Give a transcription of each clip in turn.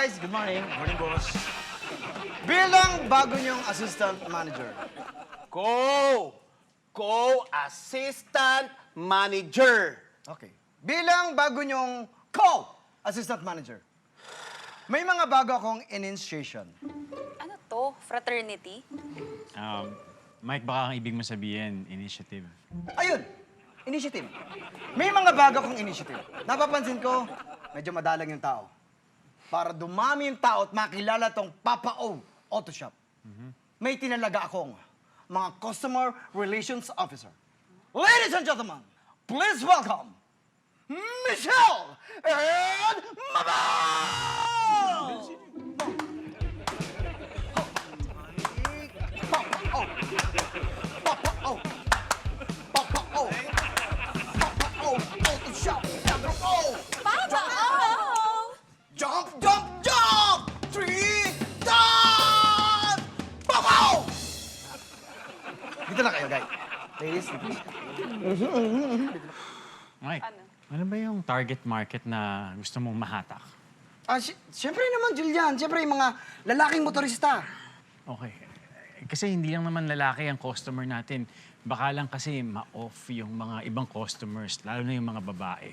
guys. Good morning. Morning, boss. Bilang bago niyong assistant manager, Co-assistant manager. okay. Bilang bago niyong co-assistant manager, may mga bago akong initiation. Ano to? Fraternity? Mike, baka ang ibig mo sabihin, initiative. Ayun, initiative. May mga bago akong initiative. Napapansin ko, medyo madalang yung tao. Para dumami yung tao at makilala tong Papa O Auto Shop. May tinalaga akong mga Customer Relations Officer. Ladies and gentlemen, please welcome Michelle and Mabel! Papa O! Papa O! Papa O! Auto Shop! Number O! Papa! Oh! Jump, jump, jump! 3 times! Pow! Dito na kayo, guys. Ladies, Mike, Ano? ano ba yung target market na gusto mong mahatak? Siyempre naman, Julian. Siyempre, yung mga lalaking motorista. Okay. Kasi hindi lang naman lalaki ang customer natin. Baka lang kasi ma-off yung mga ibang customers, lalo na yung mga babae.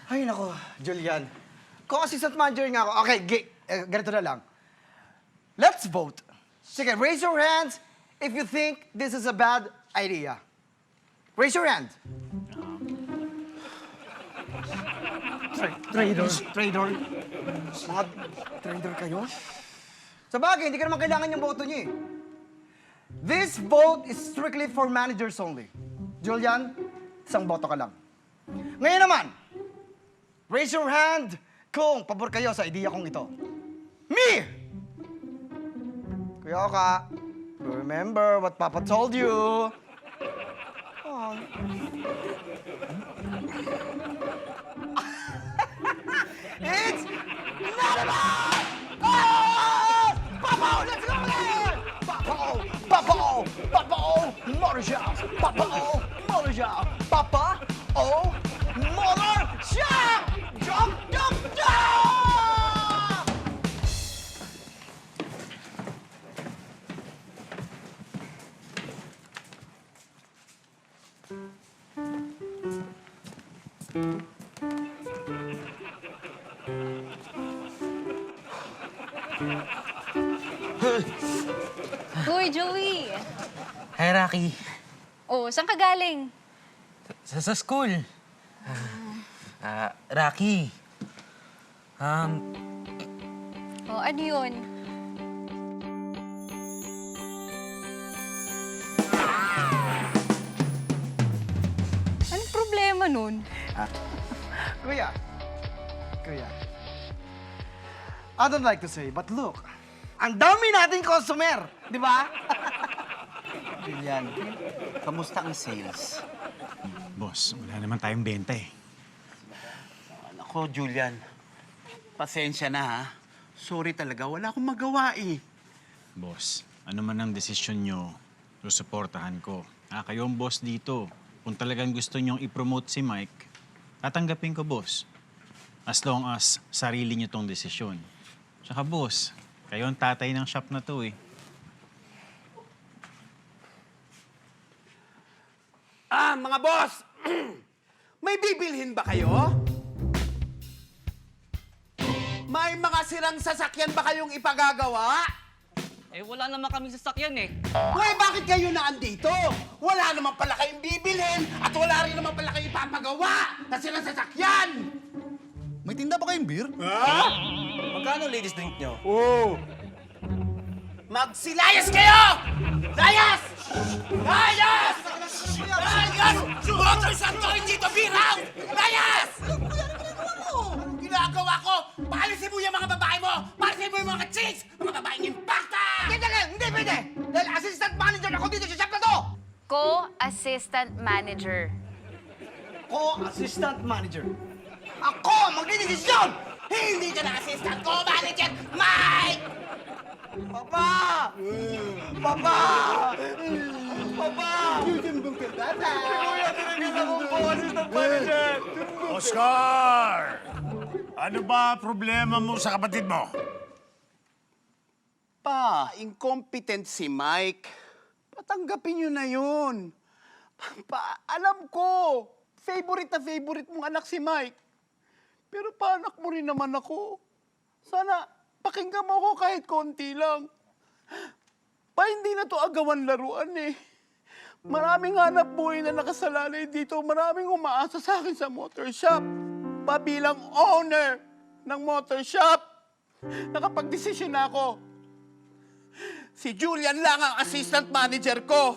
Ay, nako, Julian. Kung assistant manager nga ako, okay, ganito na lang. Let's vote. Sige, raise your hands if you think this is a bad idea. Raise your hand. Trader. Mga trader kayo? Sa bagay, hindi ka naman kailangan yung boto niyo eh. This vote is strictly for managers only. Julian, isang boto ka lang. Ngayon naman, raise your hand kung pabor kayo sa idea kong ito. Me! Kuya Oka, remember what Papa told you. Oh. It's not about us! Papa O, let's go there! Papa O, Papa O, Papa O, Motor Shop! Papa O, Motor Shop! Papa O, Motor Shop! Jump, jump, jump! Hoy, Joey! Hi, Rocky. Oh, saan ka galing? Sa school. Rocky. Oh, ano yun? Anong problema nun? Kuya. I don't like to say, but look, ang dami nating customer, di ba? Julian, kamusta ang sales? Boss, wala naman tayong benta eh. Ako, Julian, pasensya na ha. Sorry talaga, wala akong magawa eh. Boss, ano man ang desisyon nyo, susuportahan ko. Kayo ang boss dito. Kung talagang gusto nyong i-promote si Mike, tatanggapin ko, boss. As long as sarili nyo tong desisyon. Tsaka, boss, kayo ang tatay ng shop na to eh. Mga boss! May bibilhin ba kayo? May mga sirang sasakyan ba kayong ipagagawa? Eh, wala naman kami sasakyan eh. Uy, bakit kayo na andito? Wala naman pala kayong bibilhin at wala rin naman pala kayong ipapagawa na sirang sasakyan! May tinda ba kayong beer? Ha? Magkano ladies drink nyo? Oo. Magsilayas kayo! Layas! Layas! Layas! Motorcycle ko hindi dito, beer house! Layas! Anong ginagawa ko? Paalisin mo yung mga babae mo! Paalisin mo yung mga chicks! Mga babaeng impacta! Hindi pwede! Dahil assistant manager ako dito sa shop na to! Co-assistant manager. Co-assistant manager. Ako ang magdidesisyon! Hindi ka na assistant ko, manager! Mike! Papa! Papa! Papa! Kuya, tinagin ako po, assistant manager! Oscar! Ano ba problema mo sa kapatid mo? Pa, incompetent si Mike. Patanggapin niyo na yun. Pa, alam ko, favorite na favorite mong anak si Mike. Pero pa, anak mo rin naman ako. Sana, pakinggan mo ako kahit konti lang. Pa, hindi na to agawan laruan eh. Maraming hanap buhay na nakasalalay dito. Maraming umaasa sa akin sa motor shop. Pa, bilang owner ng motor shop, nakapag-desisyon na ako. Si Julian lang ang assistant manager ko.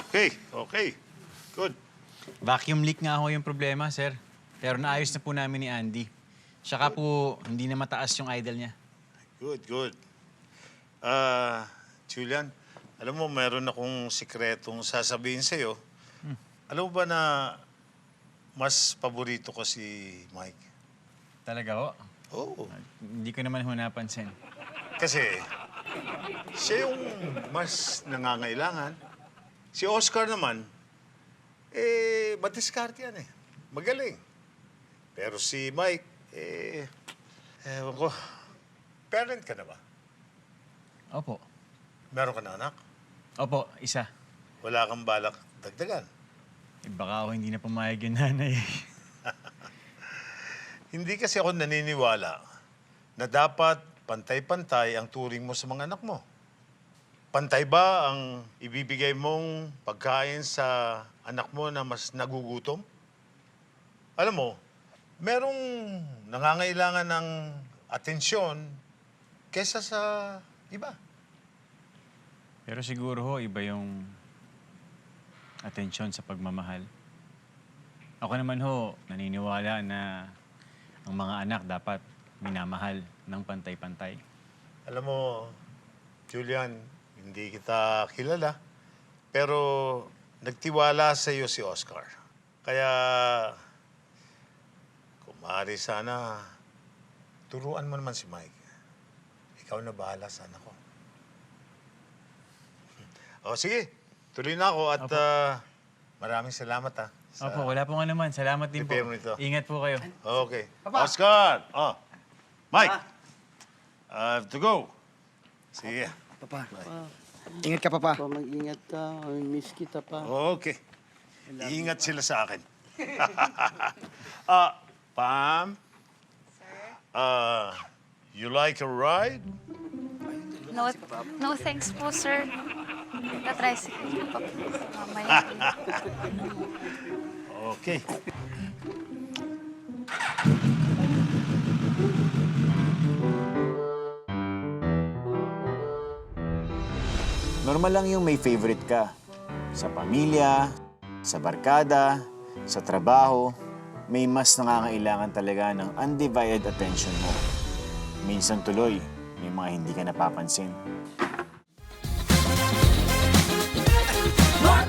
Okay, okay. Good. Vacuum leak nga ho yung problema, sir. Pero naayos na po namin ni Andy. Tsaka po, hindi na mataas yung idle niya. Good, good. Julian, alam mo, meron akong sikretong sasabihin sa'yo. Alam mo ba na mas paborito ko si Mike? Talaga ho? Oo. Hindi ko naman ho napansin. Kasi siya yung mas nangangailangan. Si Oscar naman, madiskarte yan eh. Magaling. Pero si Mike, ewan ko, parent ka na ba? Opo. Meron ka na anak? Opo, isa. Wala kang balak dagdagan? Baka ako hindi na pumayag yung nanay. Hindi kasi ako naniniwala na dapat pantay-pantay ang turing mo sa mga anak mo. Pantay ba ang ibibigay mong pagkain sa anak mo na mas nagugutom? Alam mo, merong nangangailangan ng atensyon kesa sa iba. Pero siguro ho, iba yung atensyon sa pagmamahal. Ako naman ho, naniniwala na ang mga anak dapat minamahal ng pantay-pantay. Alam mo, Julian, hindi kita kilala, pero nagtiwala sa iyo si Oscar. Kaya, kung maaari sana, turuan mo naman si Mike. Ikaw na bahala sa anak ko. O, sige. Tuloy na ako at maraming salamat ha. Opo, wala pong ano man. Salamat din po. prepare mo ito. Ingat po kayo. Okay. Oscar! Mike! I have to go. Sige. Papa, ingat ka, Papa. Pa, mag-ingat ka. I miss kita pa. Okay. Iingat sila sa akin. Pam? Sir? You like a ride? No thanks po, sir. Tatricycle po. Mamaya. Okay. Normal lang yung may favorite ka. Sa pamilya, sa barkada, sa trabaho, may mas nangangailangan talaga ng undivided attention mo. Minsan tuloy, may mga hindi ka napapansin. What